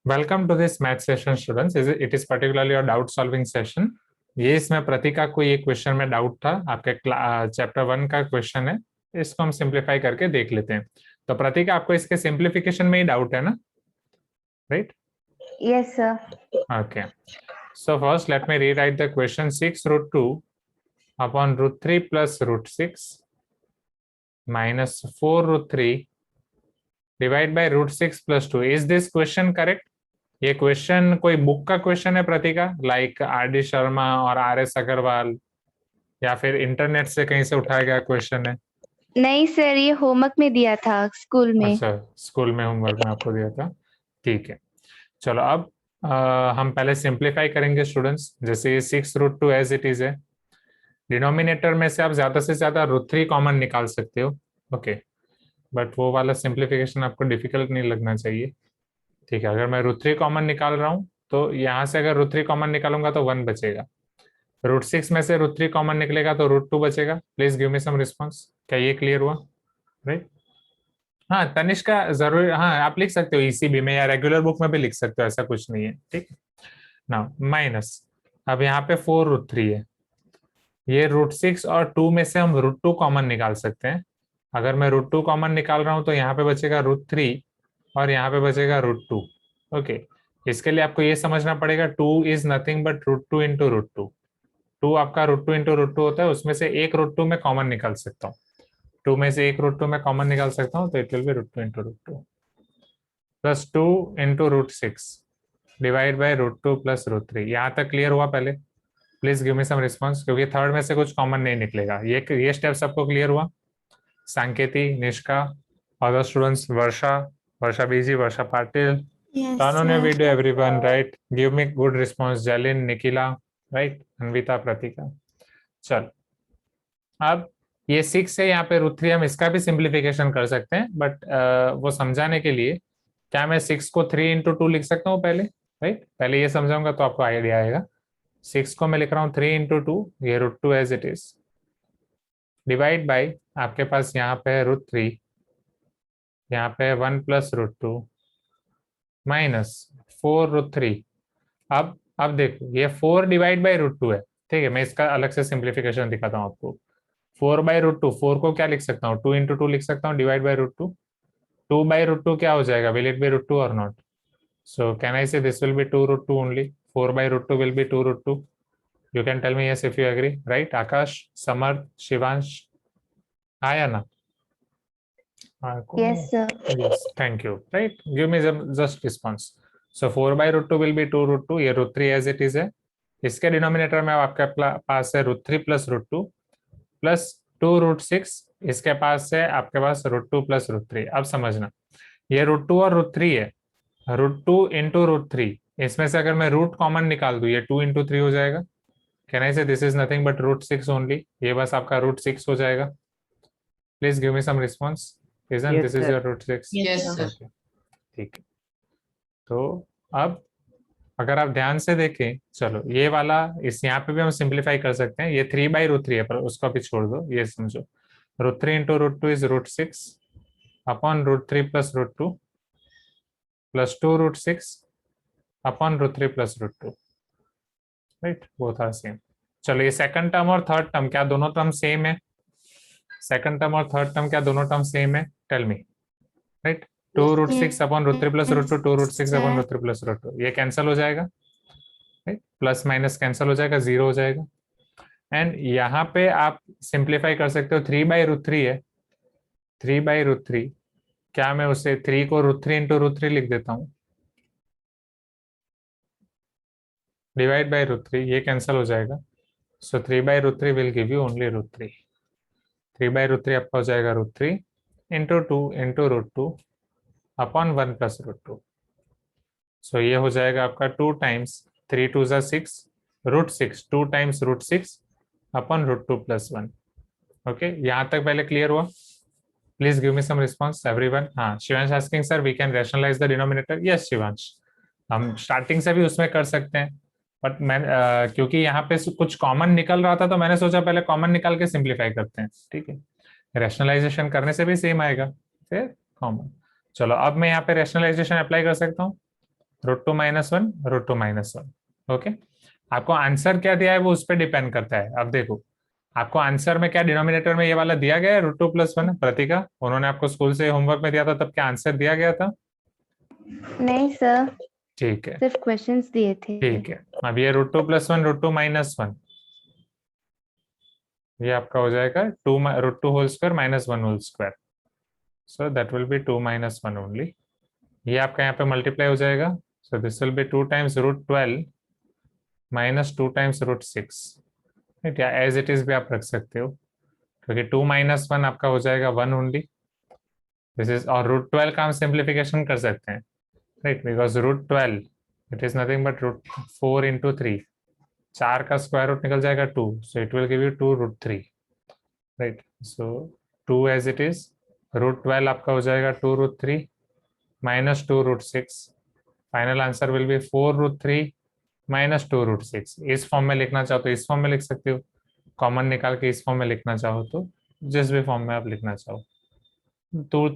Welcome to this math session students. It is particularly your doubt solving session. ये इसमें प्रतिका को ये question में डाउट था, आपके चैप्टर 1 का क्वेश्चन है। इसको हम सिंप्लीफाई करके देख लेते हैं। तो प्रतिका, आपको इसके सिंप्लीफिकेशन में ही डाउट है ना, right? Yes, sir. Okay, so first let me rewrite the question. 6√2 upon √3 plus √6 minus 4√3 divide by √6 plus 2। Is this question correct? ये क्वेश्चन कोई बुक का क्वेश्चन है प्रतिका, लाइक RD शर्मा और RS अग्रवाल, या फिर इंटरनेट से कहीं से उठाया गया क्वेश्चन है? नहीं सर, ये होमवर्क में दिया था स्कूल में। अच्छा, स्कूल में होमवर्क में आपको दिया था, ठीक है। चलो अब हम पहले सिंप्लीफाई करेंगे स्टूडेंट्स। जैसे ये 6√2 एज इट इज है, डिनोमिनेटर में से आप ज्यादा से ज्यादा √3 कॉमन निकाल सकते हो, ओके। बट वो वाला सिंप्लीफिकेशन आपको डिफिकल्ट नहीं लगना चाहिए, ठीक है। अगर मैं √3 कॉमन निकाल रहा हूँ तो यहाँ से अगर √3 कॉमन निकालूंगा तो 1 बचेगा। √6 में से √3 कॉमन निकलेगा तो √2 बचेगा। Please give me some response. क्या ये क्लियर हुआ, राइट? हाँ, तनिष्का जरूर, हाँ आप लिख सकते हो ECB में या रेगुलर बुक में भी लिख सकते हो, ऐसा कुछ नहीं है, ठीक है ना। माइनस, अब यहाँ पे 4√3 है, ये √6 और 2 में से हम √2 कॉमन निकाल सकते हैं। अगर मैं √2 कॉमन निकाल रहा हूँ तो यहाँ पे बचेगा √3 और यहाँ पे बचेगा √2, ओके। इसके लिए आपको ये समझना पड़ेगा 2 इज नथिंग बट √2 इंटू √2। 2 आपका √2 इंटू √2 होता है, उसमें से एक √2 में कॉमन निकाल सकता हूँ। 2 में से एक √2 में कॉमन निकाल सकता हूँ, तो it will be √2 into √2 plus 2 into √6 divide by √2 plus √3। यहाँ तक क्लियर हुआ पहले? Please give me some response, क्योंकि थर्ड में से कुछ कॉमन नहीं निकलेगा। ये स्टेप सबको क्लियर हुआ? Sanketi, Nishka, other students, Varsha, Varsha B G, Varsha Patil, Yes, turn on your sir. video everyone, right? Give me good response, Jalin, Nikila, right? Anvita, Pratika. चल, अब ये 6 है, यहाँ पे √3, हम इसका भी सिंप्लीफिकेशन कर सकते हैं, बट वो समझाने के लिए क्या मैं 6 को 3 इंटू 2 लिख सकता हूँ पहले, राइट? पहले ये समझाऊंगा तो आपको आइडिया आएगा। 6 को मैं लिख रहा हूँ 3 इंटू 2, ये √2 as it is, divide by आपके पास यहाँ पे है √3, यहाँ पे 1 प्लस √2 माइनस 4√3। अब देखो, ये 4 डिवाइड बाई √2 है, ठीक है। मैं इसका अलग से सिंप्लीफिकेशन दिखाता हूँ आपको। 4 बाई √2, 4 को क्या लिख सकता हूँ, 2 इंटू 2 लिख सकता हूँ, डिवाइड बाई √2। 2 बाई √2 क्या हो जाएगा, विल इट बी √2 और not? So can I say this will be 2√2 only? 4 by √2 will be 2√2। You can tell me yes if you agree, right? Akash, Samarth, Shivansh, आया ना? Yes, sir. Yes, thank you. Right? Give me just response. So 4 by √2 will be 2√2. ये √3 as it is है। इसके denominator में आपके पास है √3 plus √2 प्लस 2√6। इसके पास है आपके पास √2 प्लस √3। अब समझना, ये √2 और √3 है। √2 इंटू √3, इसमें से अगर मैं रूट कॉमन निकाल दूं, ये 2 इंटू 3 हो जाएगा। Can I say this is nothing but √6 only? ये बस आपका √6 हो जाएगा। Please give me some response. Isn't this is your √6? Yes, sir. Okay, ठीक है। तो अब अगर आप ध्यान से देखें, चलो ये वाला इस यहाँ पे भी हम सिंप्लीफाई कर सकते हैं। ये 3 बाई √3 है, पर उसको भी छोड़ दो, ये समझो √3 इंटू √2 इज √6 अपॉन √3 प्लस √2 प्लस 2√6 अपॉन √3 प्लस √2, राइट? वो था सेम। चलो ये सेकंड टर्म और थर्ड टर्म, क्या दोनों टर्म सेम है? सेकंड टर्म और थर्ड टर्म क्या दोनों टर्म सेम है? Tell me, right? 2√6 upon √3 plus √2, 2√6 upon √3 plus √2, ये कैंसिल हो जाएगा, राइट? प्लस माइनस कैंसिल हो जाएगा, 0 हो जाएगा। एंड यहाँ पे आप सिंप्लीफाई कर सकते हो, 3 बाई √3 है, 3 बाई √3, क्या मैं उसे 3 को √3 इंटू √3 लिख देता हूँ, डिवाइड बाई √3, ये कैंसिल हो जाएगा। सो 3 by √3 will give you only √3। 3 by √3 आपका हो जाएगा √3 इंटू 2 इंटू √2 अपॉन 1 प्लस √2। सो ये हो जाएगा आपका 2 टाइम्स 3 2 ज़ा 6 √6, 2 टाइम्स √6 अपॉन √2 प्लस 1। ओके, यहाँ तक पहले क्लियर हुआ? Please give me some response everyone. हाँ, Shivansh asking sir we can rationalise the denominator. Yes Shivansh, हम स्टार्टिंग से भी उसमें कर सकते हैं, बट मैं क्योंकि यहाँ पे कुछ कॉमन निकल रहा था तो मैंने सोचा पहले कॉमन निकाल के सिंप्लीफाई करते हैं, ठीक है। रैशनलाइजेशन करने से भी सेम आएगा, फिर कॉमन। चलो अब मैं यहाँ पे रैशनलाइजेशन अप्लाई कर सकता हूँ। √2 -1 √2 -1। ओके, आपको आंसर क्या दिया है वो उस पर डिपेंड करता है। अब देखो आपको आंसर में क्या डिनोमिनेटर में ये वाला दिया गया है √2 + 1। प्रतिका, उन्होंने आपको स्कूल से होमवर्क में दिया था तब क्या आंसर दिया गया था? नहीं सर, ठीक है, सिर्फ क्वेश्चंस दिए थे। ठीक है। अब ये √2 + 1 √2 -1, ये आपका हो जाएगा √2² so that will be 2 - 1 only. ये आपका यहाँ पे मल्टीप्लाई हो जाएगा, so this will be 2 times √12 - 2 times √6। Right, या एज इट इज भी आप रख सकते हो, क्योंकि 2 - 1 आपका हो जाएगा 1 ओनली। दिस इज, और √12 का हम सिंप्लीफिकेशन कर सकते हैं, right, because √12 it is nothing but √4 × 3। 4 का स्क्वायर रूट निकल जाएगा 2, so it will give you 2 √3। Right, so 2 as it is, √12 आपका हो जाएगा 2 √3 - 2 √6। Final answer will be 4 √3 - 2 √6। इस फॉर्म में लिखना चाहो तो इस फॉर्म में लिख सकते हो, कॉमन निकाल के इस फॉर्म में लिखना चाहो तो जिस भी फॉर्म में आप लिखना चाहो। 2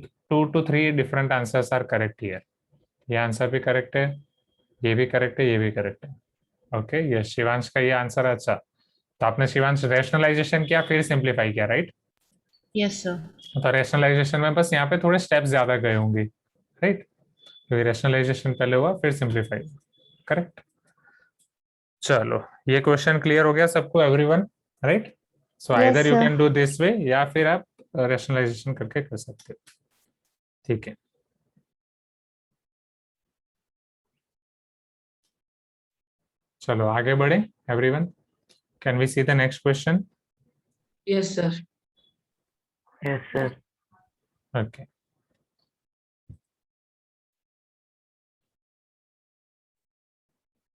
to 3 different answers are correct here. ये आंसर भी करेक्ट है, ये भी करेक्ट है, ये भी करेक्ट है। ओके, ये शिवांश का ये आंसर है। अच्छा, तो आपने शिवांश रैशनलाइजेशन किया फिर सिंप्लीफाई किया, राइट? Yes sir. तो रैशनलाइजेशन में बस यहाँ पे थोड़े स्टेप्स ज्यादा गए होंगे, राइट, क्योंकि रैशनलाइजेशन पहले हुआ फिर सिंप्लीफाई। करेक्ट। चलो, ये क्वेश्चन क्लियर हो गया सबको, everyone, right? So Yes, either you sir. Can do this way या फिर आप रैशनलाइजेशन करके कर सकते हो। ठीक है, चलो आगे बढ़े everyone. Can we see the next question? Yes sir. Yes, sir. Okay,